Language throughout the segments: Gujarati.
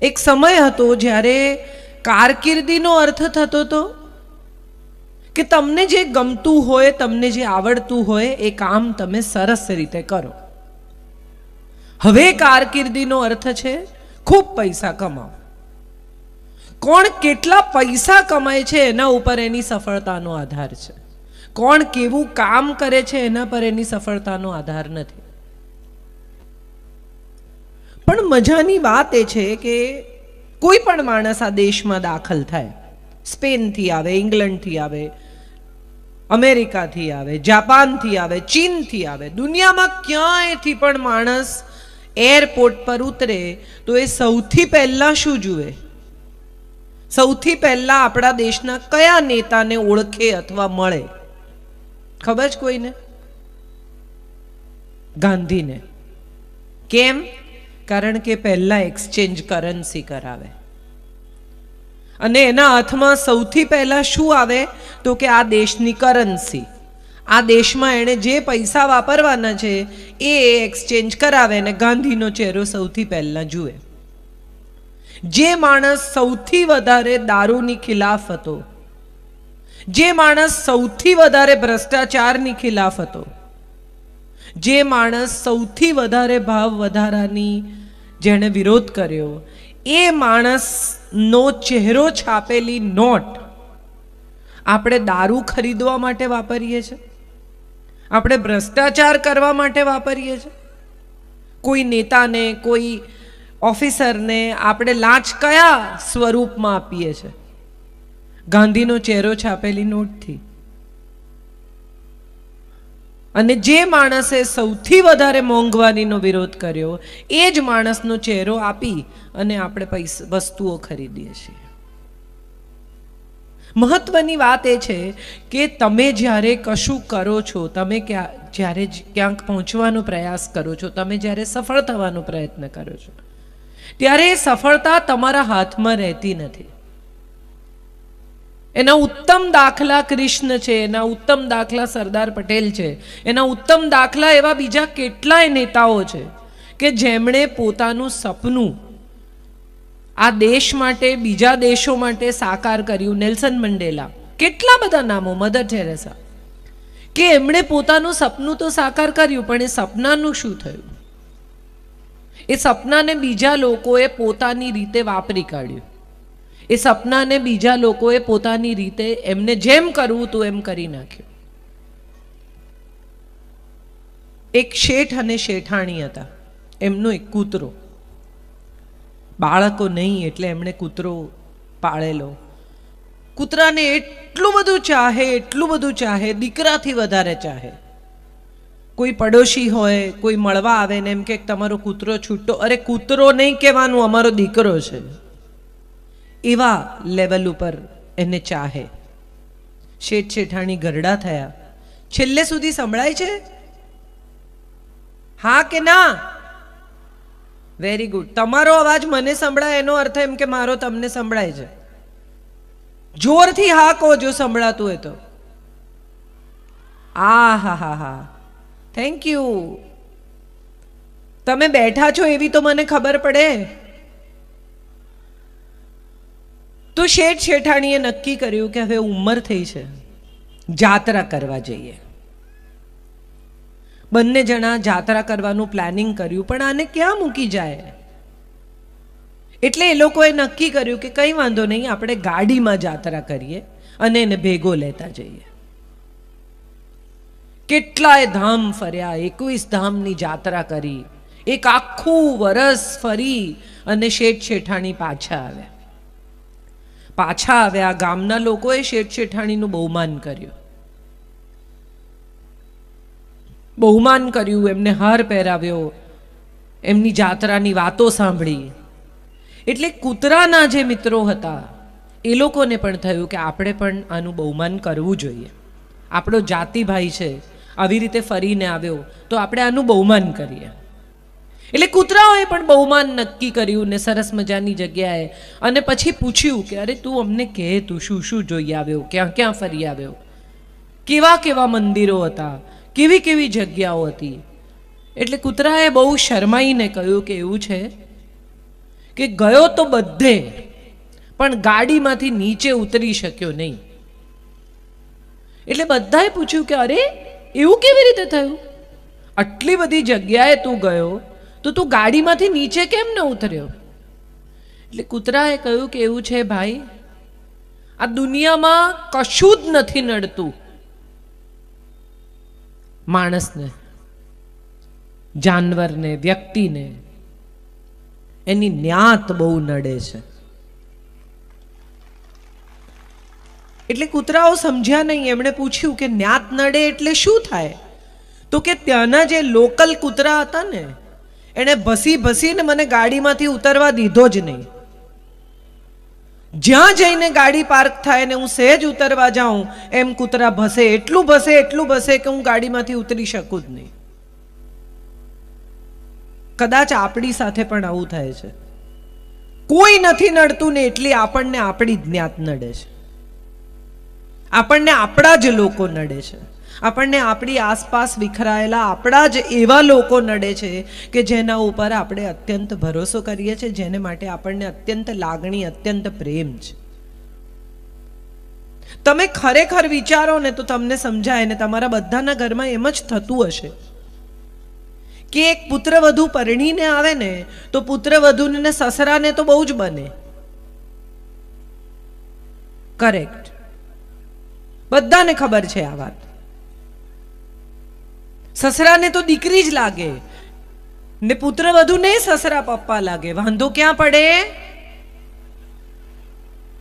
એક સમય હતો જ્યારે કારકિર્દીનો અર્થ થતો હતો કે તમને જે ગમતું હોય, તમને જે આવડતું હોય એ કામ તમે સરસ રીતે કરો. હવે કારકિર્દીનો અર્થ છે ખૂબ પૈસા કમાવો. કોણ કેટલા પૈસા કમાય છે એના ઉપર એની સફળતાનો આધાર છે. કોણ કેવું કામ કરે છે એના પર એની સફળતાનો આધાર નથી. પણ મજાની વાત એ છે કે કોઈ પણ માણસ આ દેશમાં દાખલ થાય, સ્પેનથી આવે, ઇંગ્લેન્ડથી આવે, અમેરિકાથી આવે, જાપાનથી આવે, ચીનથી આવે, દુનિયામાં ક્યાંયથી પણ માણસ એરપોર્ટ પર ઉતરે તો એ સૌથી પહેલા શું જુએ? સૌથી પહેલા આપણા દેશના કયા નેતાને ઓળખે અથવા મળે? ખબર છે કોઈને? ગાંધીને. કેમ? કારણ કે પહેલા એક્સચેન્જ કરન્સી કરાવે અને એના હાથમાં સૌથી પહેલા શું આવે તો કે આ દેશની કરન્સી. આ દેશમાં એણે જે પૈસા વાપરવાના છે એ એક્સચેન્જ કરાવે અને ગાંધીનો ચહેરો સૌથી પહેલા જુએ. જે માણસ સૌથી વધારે દારૂની ખિલાફ હતો, જે માણસ સૌથી વધારે ભ્રષ્ટાચારની ખિલાફ હતો, જે માણસ સૌથી વધારે ભાવ વધારાની જેણે વિરોધ કર્યો, એ માણસનો ચહેરો છાપેલી નોટ આપણે દારૂ ખરીદવા માટે વાપરીએ છીએ, આપણે ભ્રષ્ટાચાર કરવા માટે વાપરીએ છીએ. કોઈ નેતાને, કોઈ ઓફિસરને આપણે લાંચ કયા સ્વરૂપમાં આપીએ છીએ? ગાંધીનો ચહેરો છાપેલી નોટથી. અને જે માણસે સૌથી વધારે મોંઘવારીનો વિરોધ કર્યો એ જ માણસનો ચહેરો આપી અને આપણે વસ્તુઓ ખરીદીએ છીએ. મહત્વની વાત એ છે કે તમે જ્યારે કશું કરો છો, તમે જ્યારે ક્યાંક પહોંચવાનો પ્રયાસ કરો છો, તમે જ્યારે સફળ થવાનો પ્રયત્ન કરો છો, ત્યારે એ સફળતા તમારા હાથમાં રહેતી નથી. એના ઉત્તમ દાખલા કૃષ્ણ છે, એના ઉત્તમ દાખલા સરદાર પટેલ છે, એના ઉત્તમ દાખલા એવા બીજા કેટલાય નેતાઓ છે કે જેમણે પોતાનું સપનું આ દેશ માટે, બીજા દેશો માટે સાકાર કર્યું. નેલ્સન મંડેલા, કેટલા બધા નામો, મધર ટેરેસા, કે એમણે પોતાનું સપનું તો સાકાર કર્યું, પણ એ સપનાનું શું થયું? એ સપનાને બીજા લોકોએ પોતાની રીતે વાપરી કાઢ્યું. એ સપનાને બીજા લોકોએ પોતાની રીતે એમને જેમ કરવું હતું એમ કરી નાખ્યું. એક શેઠ અને શેઠાણી હતા, એમનો એક કૂતરો. બાળકો નહીં એટલે એમણે કૂતરો પાળેલો. કૂતરાને એટલું બધું ચાહે, એટલું બધું ચાહે, દીકરાથી વધારે ચાહે. કોઈ પડોશી હોય, કોઈ મળવા આવે ને એમ કે તમારો કૂતરો છૂટો, અરે કૂતરો નહીં કહેવાનું, અમારો દીકરો છે, એવા લેવલ ઉપર એને ચાહે. શેઠ શેઠાણી ગરડા થયા. છેલ્લે સુધી સંભળાય છે? હા કે ના? Very good. તમારો અવાજ મને સંભળાય એનો અર્થ એમ કે મારો તમને સંભળાય છે. જોરથી હા કહો જો સંભળાતું હોય તો. આ હા હા હા, થેન્ક યુ. તમે બેઠા છો એવી તો મને ખબર પડે. તો શેઠ શેઠાણીએ નક્કી કર્યું કે હવે ઉંમર થઈ છે, જાત્રા કરવા જઈએ. બંને જણા જાત્રા કરવાનું પ્લાનિંગ કર્યું, પણ આને ક્યાં મૂકી જાય? એટલે એ લોકોએ નક્કી કર્યું કે કંઈ વાંધો નહીં, આપણે ગાડીમાં જાત્રા કરીએ અને એને ભેગો લેતા જઈએ. કેટલાય ધામ ફર્યા, 21 ધામની જાત્રા કરી, એક આખું વરસ ફરી અને શેઠ શેઠાણી પાછા આવ્યા. ગામના લોકોએ શેઠ શેઠાણીનું બહુમાન કર્યું, એમને હાર પહેરાવ્યો, એમની જાત્રાની વાતો સાંભળી. એટલે કૂતરાના જે મિત્રો હતા એ લોકોને પણ થયું કે આપણે પણ આનું બહુમાન કરવું જોઈએ. આપણો જાતિભાઈ છે, આવી રીતે ફરીને આવ્યો તો આપણે આનું બહુમાન કરીએ. એટલે કૂતરાઓએ પણ બહુમાન નક્કી કર્યું ને સરસ મજાની જગ્યાએ. અને પછી પૂછ્યું કે અરે તું અમને કહે, તું શું શું જોઈ આવ્યો, ક્યાં ક્યાં ફરી આવ્યો, કેવા કેવા મંદિરો હતા, કેવી કેવી જગ્યાઓ હતી? એટલે કૂતરાએ બહુ શરમાઈને કહ્યું કે એવું છે કે ગયો તો બધે, પણ ગાડીમાંથી નીચે ઉતરી શક્યો નહીં. એટલે બધાએ પૂછ્યું કે અરે એવું કેવી રીતે થયું? આટલી બધી જગ્યાએ તું ગયો તો તું ગાડીમાંથી નીચે કેમ ન ઉતર્યો? એટલે કૂતરાએ કહ્યું કે એવું છે ભાઈ, આ દુનિયામાં કશું જ નથી નડતું માણસને, જાનવરને, વ્યક્તિને, એની ન્યાત બહુ નડે છે. એટલે કૂતરાઓ સમજ્યા નહીં. એમણે પૂછ્યું કે ન્યાત નડે એટલે શું થાય? તો કે ત્યાંના જે લોકલ કૂતરા હતા ને, એણે ભસી ભસીને મને ગાડીમાંથી ઉતરવા દીધો જ નહીં. જ્યાં જઈને ગાડી પાર્ક થાય ને હું સહેજ ઉતરવા જાઉં એમ કૂતરા ભસે, એટલું ભસે કે હું ગાડીમાંથી ઉતરી શકું જ નહીં. કદાચ આપણી સાથે પણ આવું થાય છે. કોઈ નથી નડતું ને એટલી આપણને આપણી જ જ્ઞાત નડે છે. આપણને આપણા જ લોકો નડે છે. આપણને આપણી આસપાસ વિખરાયેલા આપણા જ એવા લોકો નડે છે કે જેના ઉપર આપણે અત્યંત ભરોસો કરીએ છીએ, જેને માટે આપણને અત્યંત લાગણી, અત્યંત પ્રેમ છે. તમે ખરેખર વિચારો ને તો તમને સમજાય. ને તમારા બધાના ઘરમાં એમ જ થતું હશે કે એક પુત્રવધુ પરણીને આવે ને તો પુત્રવધુને સસરાને તો બહુ જ બને. કરેક્ટ, બધાને ખબર છે આ વાત. સસરાને તો દીકરી જ લાગે ને પુત્રવધુને સસરા પપ્પા લાગે. વાંધો ક્યાં પડે?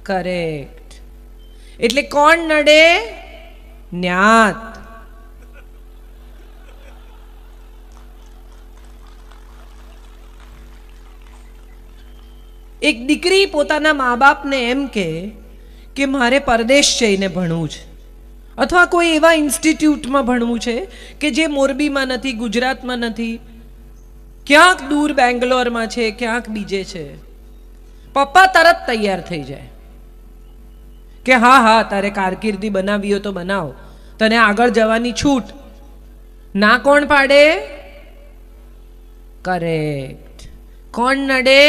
કરેક્ટ. એટલે કોણ નડે? ન્યાત. એક દીકરી પોતાના મા બાપને એમ કે મારે પરદેશ જઈને ભણવું છે, અથવા કોઈ એવા ઇન્સ્ટિટ્યૂટમાં ભણવું છે કે જે મોરબીમાં નથી, ગુજરાતમાં નથી, ક્યાંક દૂર બેંગ્લોરમાં છે, ક્યાંક બીજે છે. પપ્પા તરત તૈયાર થઈ જાય કે હા તારે કારકિર્દી બનાવી હોય તો બનાવ, તને આગળ જવાની છૂટ. ના કોણ પાડે? કરેક્ટ. કોણ નડે?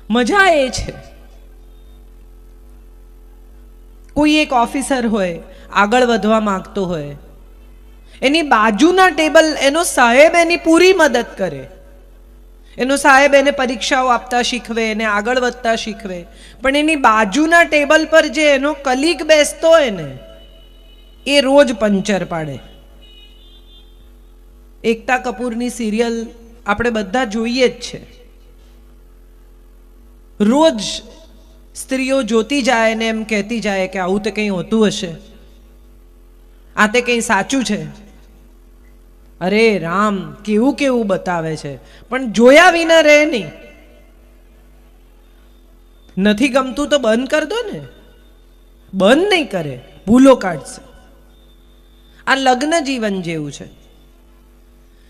મજા એ છે, કોઈ એક ઓફિસર હોય, આગળ વધવા માંગતો હોય, એની બાજુના ટેબલ, એનો સાહેબ એની પૂરી મદદ કરે. એનો સાહેબ એને પરીક્ષાઓ આપતા શીખવે, એને આગળ વધતા શીખવે. પણ એની બાજુના ટેબલ પર જે એનો કલીગ બેસતો હોય ને, એ રોજ પંચર પાડે. એકતા કપૂરની સિરિયલ આપણે બધા જોઈએ જ છે. રોજ સ્ત્રીઓ જોતી જાય ને એમ કહેતી જાય કે આવું તો કંઈ હોતું હશે, આ તે કંઈ સાચું છે. અરે રામ, કેવું બતાવે છે, પણ જોયા વિના રહે નહીં. નથી ગમતું તો બંધ કર દો ને. બંધ નહીં કરે, ભૂલો કાઢશે. આ લગ્ન જીવન જેવું છે.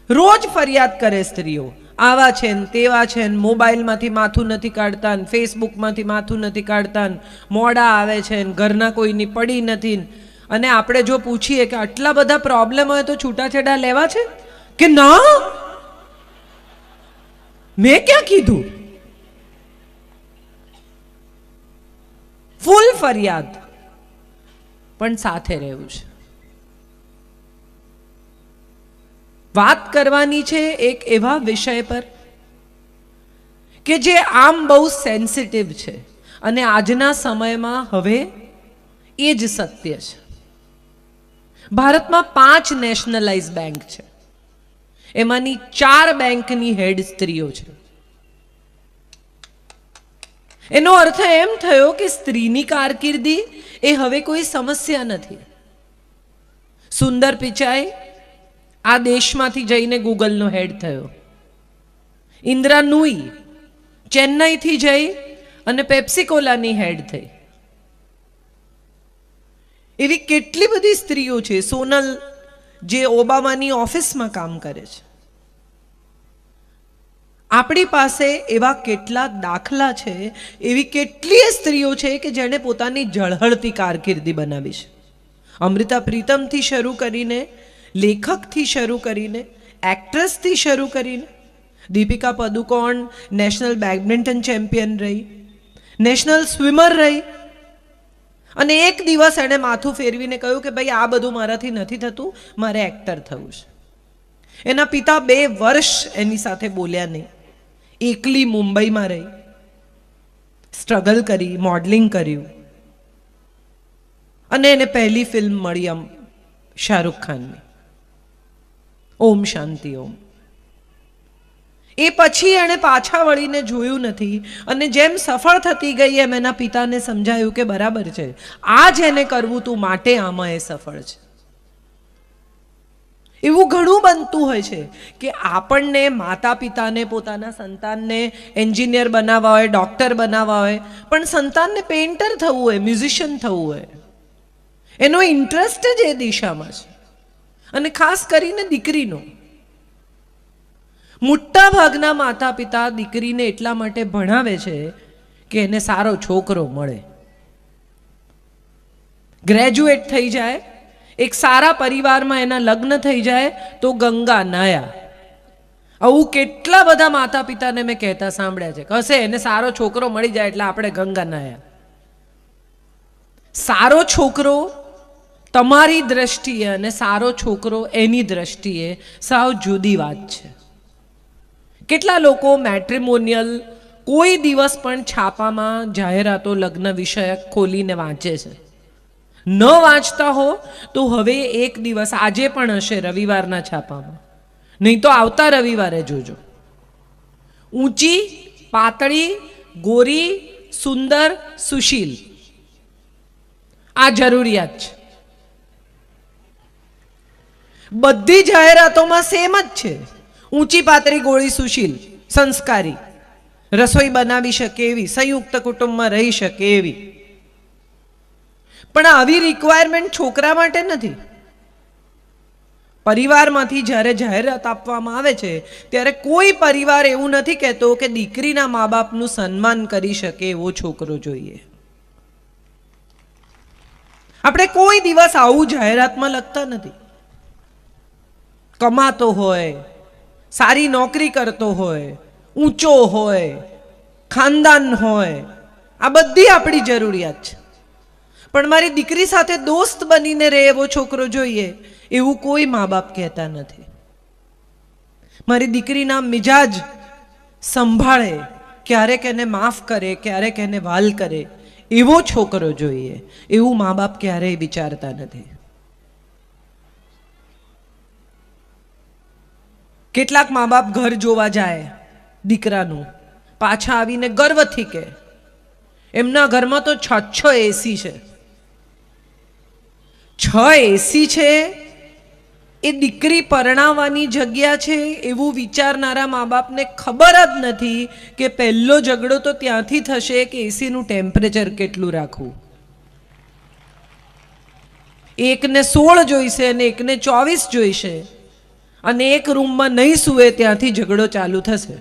રોજ ફરિયાદ કરે સ્ત્રીઓ, આવા છે ને તેવા છે ને, મોબાઈલમાંથી માથું નથી કાઢતા ને, ફેસબુકમાંથી માથું નથી કાઢતા ને, મોડા આવે છે ને, ઘરના કોઈની પડી નથી. અને આપણે જો પૂછીએ કે આટલા બધા પ્રોબ્લેમ હોય તો છૂટાછેડા લેવા છે કે ના, મેં ક્યાં કીધું? ફૂલ ફરિયાદ, પણ સાથે રહેવું છે. વાત કરવાની છે એક એવા વિષય પર કે જે આમ બહુ સેન્સિટિવ છે અને આજના સમયમાં હવે એ જ સત્ય છે. ભારતમાં 5 નેશનલાઇઝ બેંક છે, એમાંની 4 બેંકની હેડ સ્ત્રીઓ છે. એનો અર્થ એમ થયો કે સ્ત્રીની કારકિર્દી એ હવે કોઈ સમસ્યા નથી. સુંદર પિચાઈ આ દેશમાંથી જઈને ગૂગલનો હેડ થયો. ઇન્દ્રા નુઈ ચેન્નઈથી જઈ અને પેપ્સિકોલાની હેડ થઈ. એવી કેટલી બધી સ્ત્રીઓ છે. સોનલ જે ઓબામાની ઓફિસમાં કામ કરે છે. આપણી પાસે એવા કેટલા દાખલા છે, એવી કેટલીય સ્ત્રીઓ છે કે જેણે પોતાની ઝળહળતી કારકિર્દી બનાવી છે. અમૃતા પ્રીતમથી શરૂ કરીને, લેખકથી શરૂ કરીને, એક્ટ્રેસથી શરૂ કરીને, Deepika Padukone national badminton champion રહી, નેશનલ સ્વિમર રહી, અને એક દિવસ એણે માથું ફેરવીને કહ્યું કે ભાઈ આ બધું મારાથી નથી થતું, મારે એક્ટર થવું છે. એના પિતા 2 વર્ષ એની સાથે બોલ્યા નહીં. એકલી મુંબઈમાં રહી, સ્ટ્રગલ કરી, મોડલિંગ કર્યું, અને એને પહેલી ફિલ્મ મળી શાહરૂખ ખાનની, ઓમ શાંતિ ઓમ. એ પછી એણે પાછા વળીને જોયું નથી, અને જેમ સફળ થતી ગઈ એમ એના પિતાને સમજાયું કે બરાબર છે, આ જેને કરવું તું માટે આમાં એ સફળ છે. એવું ઘણું બનતું હોય છે કે આપણને માતા પિતાને પોતાના સંતાનને એન્જિનિયર બનાવવા હોય, ડૉક્ટર બનાવવા હોય, પણ સંતાનને પેઇન્ટર થવું હોય, મ્યુઝિશિયન થવું હોય, એનો ઇન્ટરેસ્ટ જ એ દિશામાં છે. અને ખાસ કરીને દીકરીનો. મોટા ભાગના માતા પિતા દીકરીને એટલા માટે ભણાવે છે કે એને સારો છોકરો મળે, ગ્રેજ્યુએટ થઈ જાય, એક સારા પરિવારમાં એના લગ્ન થઈ જાય તો ગંગા નાયા. આવું કેટલા બધા માતા પિતાને મેં કહેતા સાંભળ્યા છે, કશે એને સારો છોકરો મળી જાય એટલે આપણે ગંગા નાયા. સારો છોકરો તમારી દ્રષ્ટિએ અને સારો છોકરો એની દ્રષ્ટિએ સાવ જુદી વાત છે. કેટલા લોકો મેટ્રિમોનિયલ કોઈ દિવસ પણ છાપામાં જાહેરાતો લગ્ન વિષયક ખોલીને વાંચે છે? ન વાંચતા હો તો હવે એક દિવસ, આજે પણ હશે રવિવારના છાપામાં, નહીં તો આવતા રવિવારે જોજો. ઊંચી, પાતળી, ગોરી, સુંદર, સુશીલ, આ જરૂરિયાત છે. બધી જાહેરાતોમાં સેમ જ છે. ઊંચી, પાતળી, ગોળી, સુશીલ, સંસ્કારી, રસોઈ બનાવી શકે એવી, સંયુક્ત કુટુંબમાં રહી શકે એવી. પણ આવી રિક્વાયરમેન્ટ છોકરા માટે નથી. પરિવારમાંથી જ્યારે જાહેરાત આપવામાં આવે છે ત્યારે કોઈ પરિવાર એવું નથી કહેતો કે દીકરીના મા બાપનું સન્માન કરી શકે એવો છોકરો જોઈએ. આપણે કોઈ દિવસ આવું જાહેરાતમાં લખતા નથી. કમાતો હોય, સારી નોકરી કરતો હોય, ઊંચો હોય, ખાનદાન હોય, આ બધી આપણી જરૂરિયાત છે. પણ મારી દીકરી સાથે દોસ્ત બનીને રહે એવો છોકરો જોઈએ એવું કોઈ મા બાપ કહેતા નથી. મારી દીકરીના મિજાજ સંભાળે, ક્યારેક એને માફ કરે, ક્યારેક એને વાલ કરે એવો છોકરો જોઈએ એવું મા બાપ ક્યારેય વિચારતા નથી. કેટલાક મા બાપ ઘર જોવા જાય દીકરાનું, પાછા આવીને ગર્વથી કહે એમના ઘરમાં તો 6 એસી છે. 6 એસી છે એ દીકરી પરણાવવાની જગ્યા છે એવું વિચારનારા મા બાપને ખબર જ નથી કે પહેલો ઝઘડો તો ત્યાંથી થશે કે એસીનું ટેમ્પરેચર કેટલું રાખવું. એકને 16 જોઈશે અને એકને 24 જોઈશે, અને એક રૂમમાં નહીં સૂવે ત્યાંથી ઝઘડો ચાલુ થશે.